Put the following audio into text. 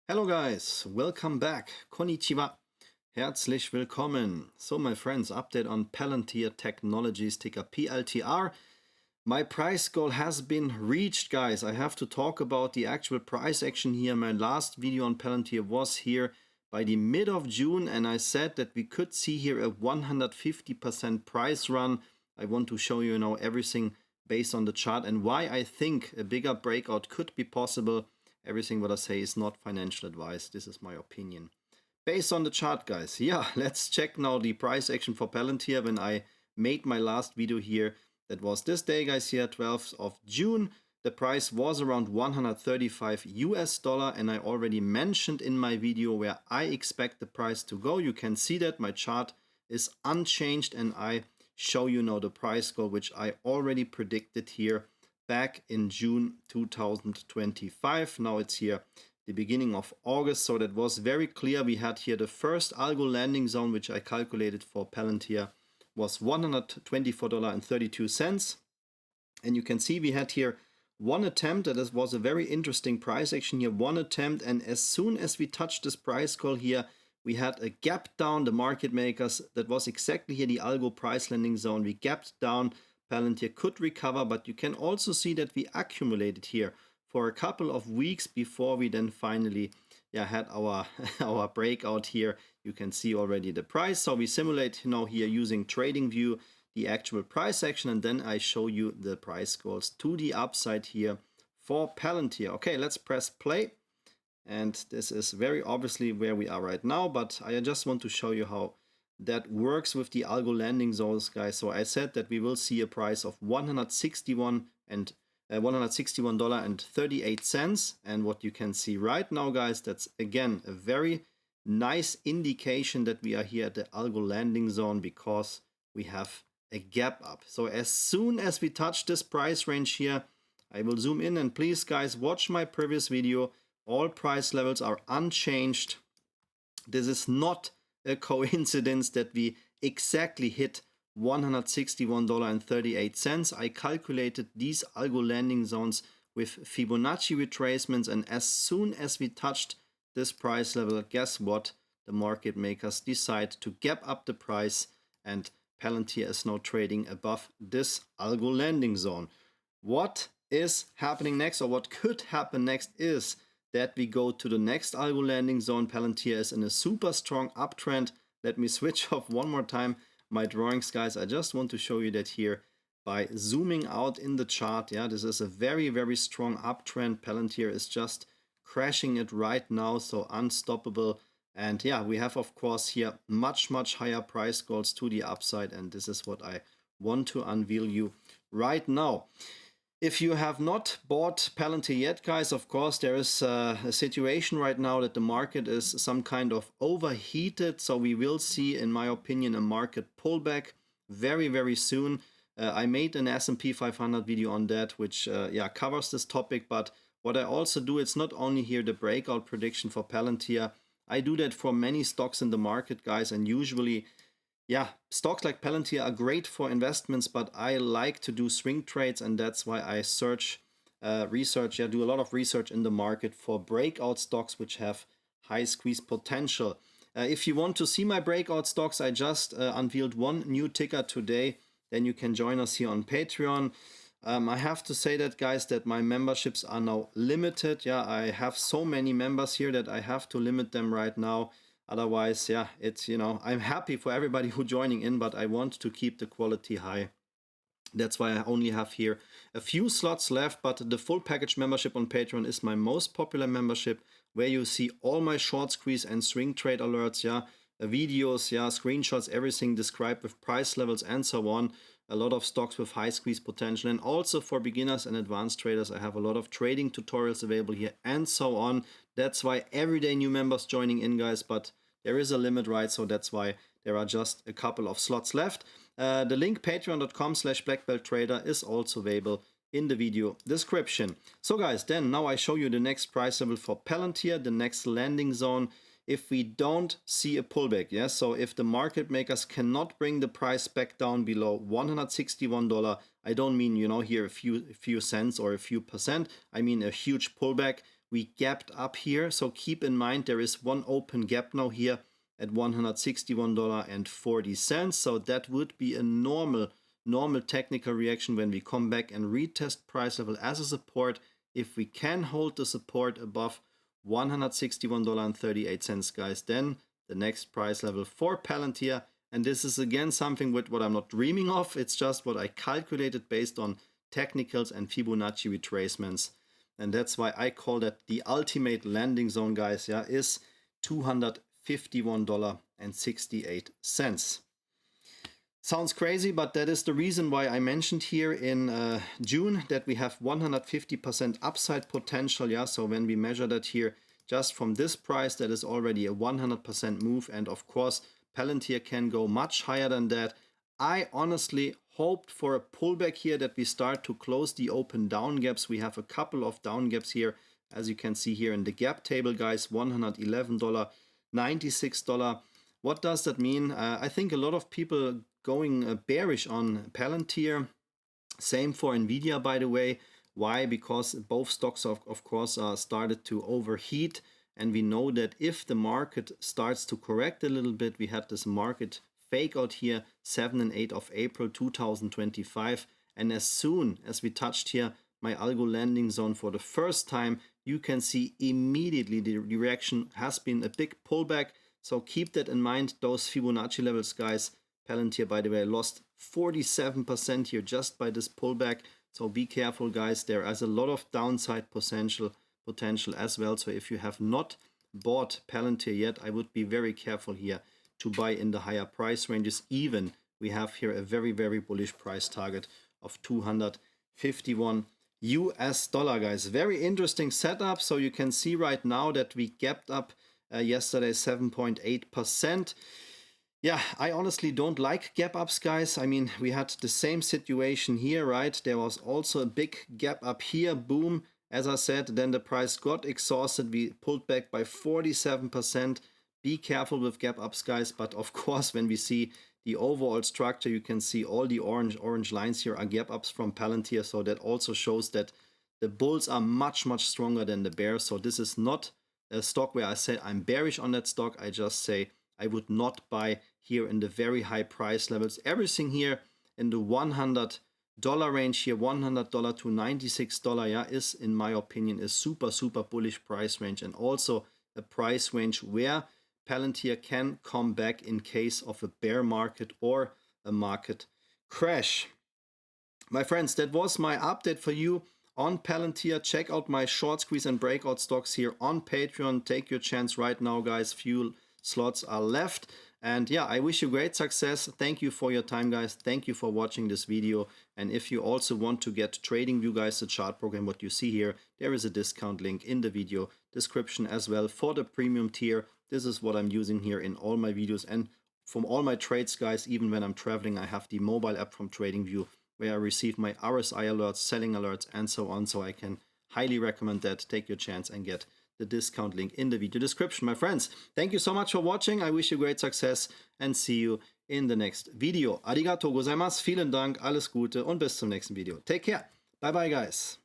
Hello guys, welcome back. Konnichiwa. Herzlich willkommen. So my friends, update on Palantir Technologies, ticker PLTR. My price goal has been reached, guys. I have to talk about the actual price action here. My last video on Palantir was here by the mid of June, and I said that we could see here a 150% price run. I want to show you now everything based on the chart and why I think a bigger breakout could be possible. Everything what I say is not financial advice. This is my opinion. Based on the chart, guys. Yeah, let's check now the price action for Palantir. When I made my last video here, that was this day, guys, here, 12th of June. The price was around 135 US dollar, and I already mentioned in my video where I expect the price to go. You can see that my chart is unchanged, and I show you now the price goal, which I already predicted here back in June 2025. Now it's here the beginning of August, so that was very clear. We had here the first algo landing zone, which I calculated for Palantir, was $124.32. And you can see we had here one attempt, that was a very interesting price action here, one attempt, and as soon as we touched this price call here, we had a gap down. The market makers, that was exactly here the algo price landing zone. We gapped down. Palantir could recover, but you can also see that we accumulated here for a couple of weeks before we then finally had our breakout here. You can see already the price. So we simulate now here using TradingView the actual price action, and then I show you the price goals to the upside here for Palantir. Okay, let's press play. And this is very obviously where we are right now, but I just want to show you how that works with the algo landing zones, guys. So I said that we will see a price of $161.38, and what you can see right now, guys, that's again a very nice indication that we are here at the algo landing zone because we have a gap up. So as soon as we touch this price range here, I will zoom in, and please, guys, watch my previous video. All price levels are unchanged. This is not a coincidence that we exactly hit $161.38. I calculated these algo landing zones with Fibonacci retracements, and as soon as we touched this price level, guess what? The market makers decide to gap up the price, and Palantir is now trading above this algo landing zone. What is happening next, or what could happen next, is that we go to the next algo landing zone. Palantir is in a super strong uptrend. Let me switch off one more time my drawings, guys. I just want to show you that here by zooming out in the chart. Yeah, this is a very, very strong uptrend. Palantir is just crashing it right now, so unstoppable. And yeah, we have, of course, here much higher price goals to the upside, and this is what I want to unveil you right now. If you have not bought Palantir yet, guys, of course, there is a situation right now that the market is some kind of overheated. So we will see, in my opinion, a market pullback very, very soon. I made an S&P 500 video on that, which covers this topic. But what I also do, it's not only here the breakout prediction for Palantir. I do that for many stocks in the market, guys, and usually stocks like Palantir are great for investments, but I like to do swing trades, and that's why I do a lot of research in the market for breakout stocks which have high squeeze potential. If you want to see my breakout stocks, I just unveiled one new ticker today. Then you can join us here on Patreon. I have to say that, guys, that my memberships are now limited. Yeah, I have so many members here that I have to limit them right now. Otherwise, it's, I'm happy for everybody who joining in, but I want to keep the quality high. That's why I only have here a few slots left, but the full package membership on Patreon is my most popular membership, where you see all my short squeeze and swing trade alerts, videos, screenshots, everything described with price levels and so on. A lot of stocks with high squeeze potential, and also for beginners and advanced traders, I have a lot of trading tutorials available here and so on. That's why everyday new members joining in, guys, but there is a limit, right? So that's why there are just a couple of slots left. The link patreon.com/blackbelttrader is also available in the video description. So guys, then now I show you the next price level for Palantir, the next landing zone. If we don't see a pullback, so if the market makers cannot bring the price back down below $161, I don't mean, here a few cents or a few percent, I mean a huge pullback. we gapped up here. So keep in mind there is one open gap now here at $161.40. So that would be a normal technical reaction when we come back and retest price level as a support. If we can hold the support above $161.38, guys, then the next price level for Palantir, and this is again something with what I'm not dreaming of, it's just what I calculated based on technicals and Fibonacci retracements. And that's why I call that the ultimate landing zone, guys, yeah, is $251.68. Sounds crazy, but that is the reason why I mentioned here in June that we have 150% upside potential. Yeah, so when we measure that here, just from this price, that is already a 100% move. And of course, Palantir can go much higher than that. I honestly hoped for a pullback here, that we start to close the open down gaps. We have a couple of down gaps here, as you can see here in the gap table, guys, $111, $96. What does that mean? I think a lot of people going bearish on Palantir. Same for Nvidia, by the way. Why? Because both stocks, of course, started to overheat. And we know that if the market starts to correct a little bit, we had this market fake out here, 7 and 8 of April 2025. And as soon as we touched here my algo landing zone for the first time, you can see immediately the reaction has been a big pullback. So keep that in mind, those Fibonacci levels, guys. Palantir, by the way, lost 47% here just by this pullback. So be careful, guys. There is a lot of downside potential as well. So if you have not bought Palantir yet, I would be very careful here to buy in the higher price ranges. Even we have here a very, very bullish price target of 251 US dollar, guys. Very interesting setup. So you can see right now that we gapped up yesterday 7.8%. Yeah, I honestly don't like gap ups, guys. I mean, we had the same situation here, right? There was also a big gap up here, boom. As I said, then the price got exhausted. We pulled back by 47%. Be careful with gap ups, guys. But of course, when we see the overall structure, you can see all the orange lines here are gap ups from Palantir. So that also shows that the bulls are much, much stronger than the bears. So this is not a stock where I say I'm bearish on that stock. I just say I would not buy here in the very high price levels. Everything here in the $100 range here, $100 to $96, yeah, is, in my opinion, a super, super bullish price range, and also a price range where Palantir can come back in case of a bear market or a market crash. My friends, that was my update for you on Palantir. Check out my short squeeze and breakout stocks here on Patreon. Take your chance right now, guys. Few slots are left. And yeah, I wish you great success. Thank you for your time, guys. Thank you for watching this video. And if you also want to get TradingView, guys, the chart program, what you see here, there is a discount link in the video description as well for the premium tier. This is what I'm using here in all my videos and from all my trades, guys. Even when I'm traveling, I have the mobile app from TradingView where I receive my RSI alerts, selling alerts, and so on. So I can highly recommend that. Take your chance and get the discount link in the video description, my friends. Thank you so much for watching. I wish you great success and see you in the next video. Arigatou gozaimasu. Vielen Dank, alles Gute und bis zum nächsten Video. Take care. Bye bye, guys.